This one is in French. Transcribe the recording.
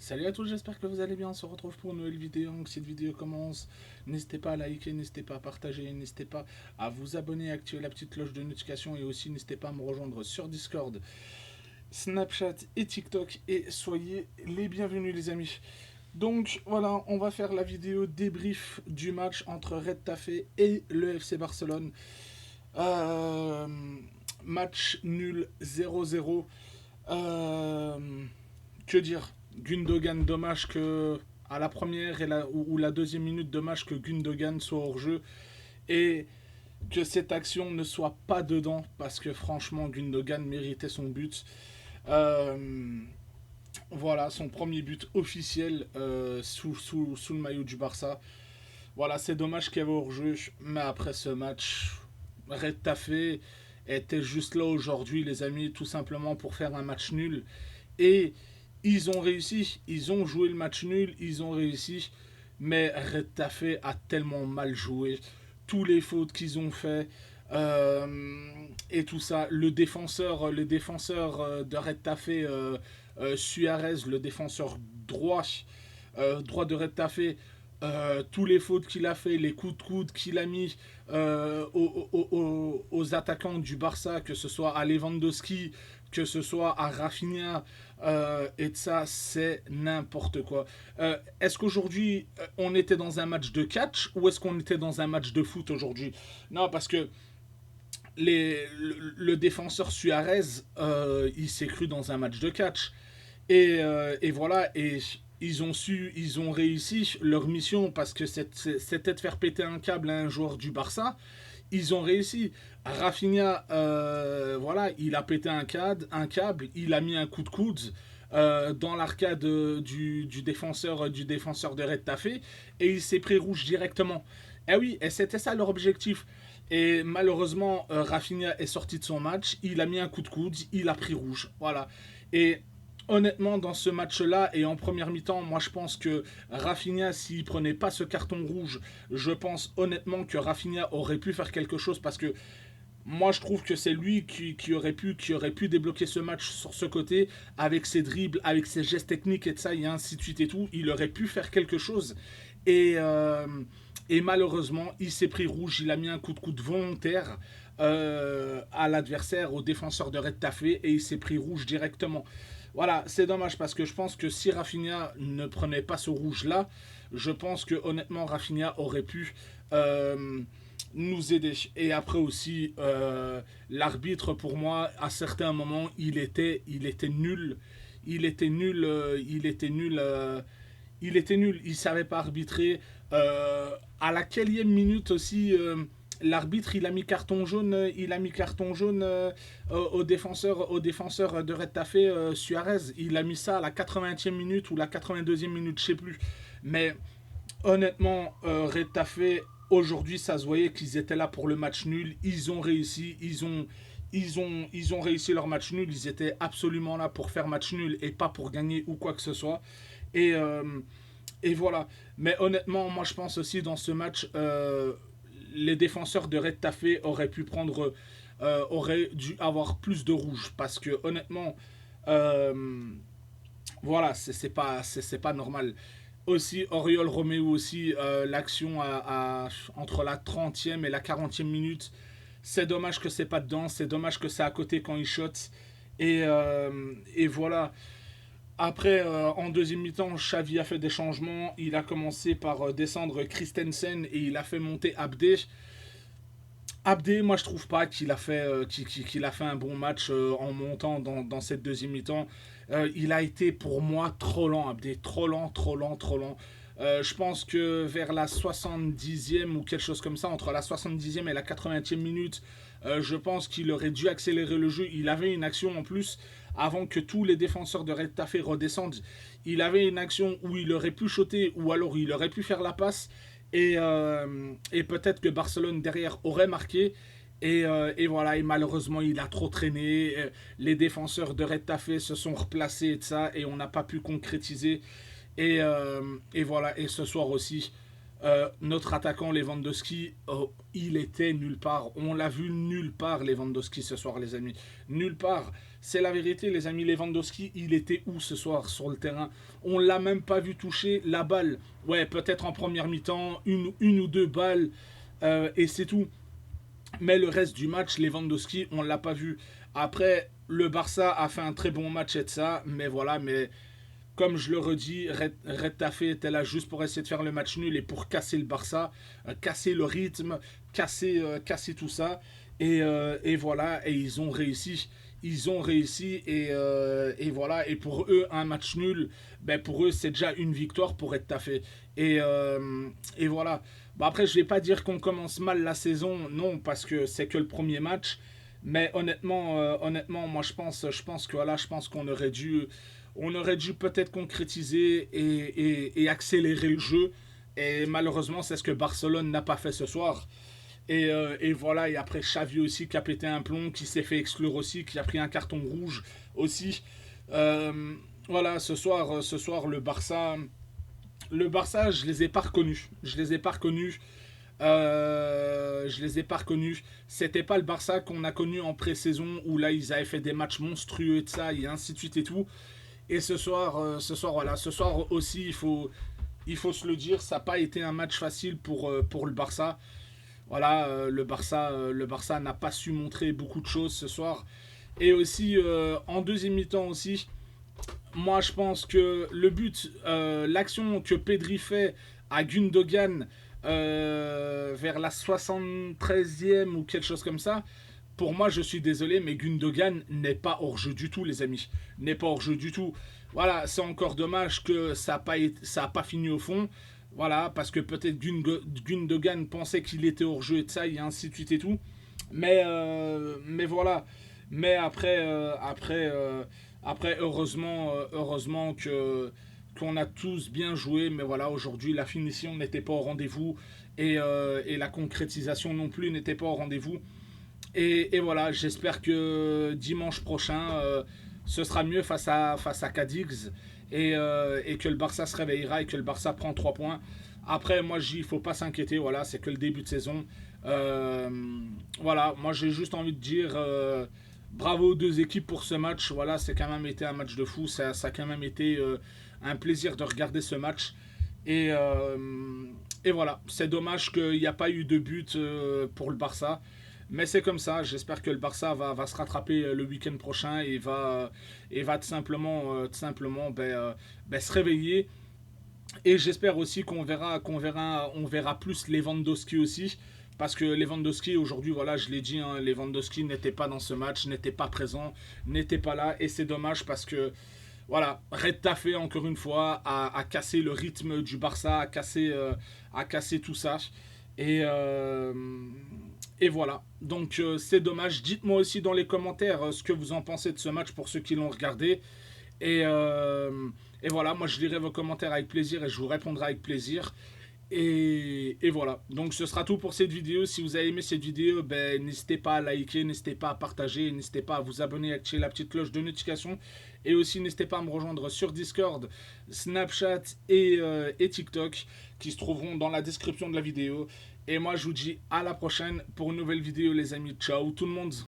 Salut à tous, j'espère que vous allez bien. On se retrouve pour une nouvelle vidéo. Donc, cette vidéo commence. N'hésitez pas à liker, n'hésitez pas à partager, n'hésitez pas à vous abonner, à activer la petite cloche de notification et aussi n'hésitez pas à me rejoindre sur Discord, Snapchat et TikTok et soyez les bienvenus les amis. Donc voilà, on va faire la vidéo débrief du match entre Red Tafé et le FC Barcelone. Euh, Match nul 0-0. Euh, que dire, Gundogan, dommage que à la première ou la deuxième minute, dommage que Gundogan soit hors jeu et que cette action ne soit pas dedans parce que franchement Gundogan méritait son but. Euh, voilà, son premier but officiel sous le maillot du Barça. Voilà, c'est dommage qu'il y avait hors jeu, mais après ce match, Red Tafé était juste là aujourd'hui, les amis, tout simplement pour faire un match nul. Et ils ont réussi, ils ont joué le match nul, ils ont réussi, mais Retafe a tellement mal joué. Tous les fautes qu'ils ont fait et tout ça, le défenseur de Retafe, Suarez, le défenseur droit, droit de Retafe, tous les fautes qu'il a fait, les coups de coude qu'il a mis aux attaquants du Barça, que ce soit à Lewandowski, que ce soit à Rafinha, et de ça, c'est n'importe quoi. Est-ce qu'aujourd'hui, on était dans un match de catch ou est-ce qu'on était dans un match de foot aujourd'hui? Non, parce que le défenseur Suarez, il s'est cru dans un match de catch. Et voilà, et ils ont réussi leur mission parce que c'était de faire péter un câble à un joueur du Barça. Ils ont réussi. Rafinha, voilà, il a pété un câble, il a mis un coup de coude dans l'arcade du défenseur de Red Tafé et il s'est pris rouge directement. Et oui, et c'était ça leur objectif. Et malheureusement, Rafinha est sorti de son match, il a mis un coup de coude, il a pris rouge. Voilà. Et honnêtement, dans ce match-là et en première mi-temps, moi je pense que Rafinha, s'il prenait pas ce carton rouge, je pense honnêtement que Rafinha aurait pu faire quelque chose parce que moi je trouve que c'est lui qui aurait pu débloquer ce match sur ce côté avec ses dribbles, avec ses gestes techniques et de ça, et ainsi de suite et tout. Il aurait pu faire quelque chose. Et, euh, et malheureusement, il s'est pris rouge, il a mis un coup de coude volontaire à l'adversaire, au défenseur de Red Tafé, et il s'est pris rouge directement. Voilà, c'est dommage parce que je pense que si Rafinha ne prenait pas ce rouge-là, je pense que honnêtement Rafinha aurait pu nous aider. Et après aussi, l'arbitre pour moi, à certains moments, il était nul. Il était nul, il était nul, il était nul. Il savait pas arbitrer. À la quelième minute aussi, l'arbitre il a mis carton jaune au défenseur de Red Tafé, Suarez. Il a mis ça à la 80e minute ou la 82e minute, je sais plus. Mais honnêtement, Red Tafé, aujourd'hui, ça se voyait qu'ils étaient là pour le match nul. Ils ont réussi, ils ont réussi leur match nul. Ils étaient absolument là pour faire match nul et pas pour gagner ou quoi que ce soit. Et, euh, et voilà. Mais honnêtement, moi je pense aussi dans ce match, les défenseurs de Red Tafé auraient dû avoir plus de rouge. Parce que honnêtement, euh, voilà, c'est pas normal. Aussi, Oriol Roméo aussi, l'action entre la 30e et la 40e minute. C'est dommage que c'est pas dedans, c'est dommage que c'est à côté quand il shot. Et voilà. Après, en deuxième mi-temps, Xavi a fait des changements. Il a commencé par descendre Christensen et il a fait monter Abdé. Abdé, moi je trouve pas qu'il a fait un bon match en montant dans cette deuxième mi-temps. Il a été pour moi trop lent, Abdé. Trop lent, trop lent, trop lent. Je pense que vers la 70e ou quelque chose comme ça, entre la 70e et la 80e minute, je pense qu'il aurait dû accélérer le jeu. Il avait une action en plus avant que tous les défenseurs de Red Tafé redescendent. Il avait une action où il aurait pu shooter ou alors il aurait pu faire la passe et peut-être que Barcelone derrière aurait marqué. Et voilà, et malheureusement, il a trop traîné. Les défenseurs de Red Tafé se sont replacés et de ça, et on n'a pas pu concrétiser. Et voilà, et ce soir aussi, notre attaquant Lewandowski, il était nulle part. On l'a vu nulle part, Lewandowski, ce soir, les amis. Nulle part. C'est la vérité, les amis. Lewandowski, il était où ce soir sur le terrain? On l'a même pas vu toucher la balle. Ouais, peut-être en première mi-temps, une ou deux balles, et c'est tout. Mais le reste du match, Lewandowski, on l'a pas vu. Après, le Barça a fait un très bon match et de ça, mais voilà, mais comme je le redis, Red Tafé était là juste pour essayer de faire le match nul et pour casser le Barça, casser le rythme, casser tout ça. Et voilà, et ils ont réussi. Ils ont réussi et voilà. Et pour eux, un match nul, ben pour eux, c'est déjà une victoire pour Red Tafé. Et voilà. Bon, après, je vais pas dire qu'on commence mal la saison, non, parce que c'est que le premier match. Mais honnêtement, moi je pense que voilà, je pense qu'on aurait dû peut-être concrétiser et accélérer le jeu. Et malheureusement, c'est ce que Barcelone n'a pas fait ce soir. Et voilà, et après Xavi aussi qui a pété un plomb, qui s'est fait exclure aussi, qui a pris un carton rouge aussi. Euh, voilà, ce soir le Barça, je les ai pas reconnus. Je les ai pas reconnus. Je les ai pas reconnus. C'était pas le Barça qu'on a connu en pré-saison où là ils avaient fait des matchs monstrueux et de ça et ainsi de suite et tout. Et ce soir, voilà, ce soir aussi, il faut se le dire, ça n'a pas été un match facile pour le Barça. Voilà, le Barça n'a pas su montrer beaucoup de choses ce soir. Et aussi, en deuxième mi-temps aussi, moi je pense que le but, l'action que Pedri fait à Gundogan vers la 73e ou quelque chose comme ça, pour moi, je suis désolé, mais Gundogan n'est pas hors jeu du tout, les amis. N'est pas hors jeu du tout. Voilà, c'est encore dommage que ça a pas fini au fond. Voilà, parce que peut-être Gundogan pensait qu'il était hors jeu et de ça, et ainsi de suite et tout. Mais voilà. Mais après heureusement qu'on a tous bien joué. Mais voilà, aujourd'hui, la finition n'était pas au rendez-vous. Et la concrétisation non plus n'était pas au rendez-vous. Et voilà, j'espère que dimanche prochain, ce sera mieux face à Cadix et que le Barça se réveillera et que le Barça prend 3 points. Après, moi, il ne faut pas s'inquiéter, voilà, c'est que le début de saison. Euh, voilà, moi, j'ai juste envie de dire bravo aux deux équipes pour ce match. Voilà, c'est quand même été un match de fou. Ça a quand même été un plaisir de regarder ce match. Et, euh, et voilà, c'est dommage qu'il n'y a pas eu de but pour le Barça. Mais c'est comme ça, j'espère que le Barça va se rattraper le week-end prochain et va tout simplement ben, se réveiller. Et j'espère aussi qu'on verra plus Lewandowski aussi. Parce que Lewandowski, aujourd'hui, voilà, je l'ai dit, hein, Lewandowski n'était pas dans ce match, n'était pas présent, n'était pas là. Et c'est dommage parce que, voilà, Red Tafé, encore une fois, a cassé le rythme du Barça, a cassé tout ça. Et, euh, et voilà. Donc c'est dommage. Dites-moi aussi dans les commentaires ce que vous en pensez de ce match pour ceux qui l'ont regardé. Et, euh, et voilà, moi je lirai vos commentaires avec plaisir et je vous répondrai avec plaisir. Et voilà. Donc ce sera tout pour cette vidéo. Si vous avez aimé cette vidéo, ben, n'hésitez pas à liker, n'hésitez pas à partager, n'hésitez pas à vous abonner, à activer la petite cloche de notification. Et aussi n'hésitez pas à me rejoindre sur Discord, Snapchat et TikTok qui se trouveront dans la description de la vidéo. Et moi je vous dis à la prochaine pour une nouvelle vidéo les amis. Ciao tout le monde.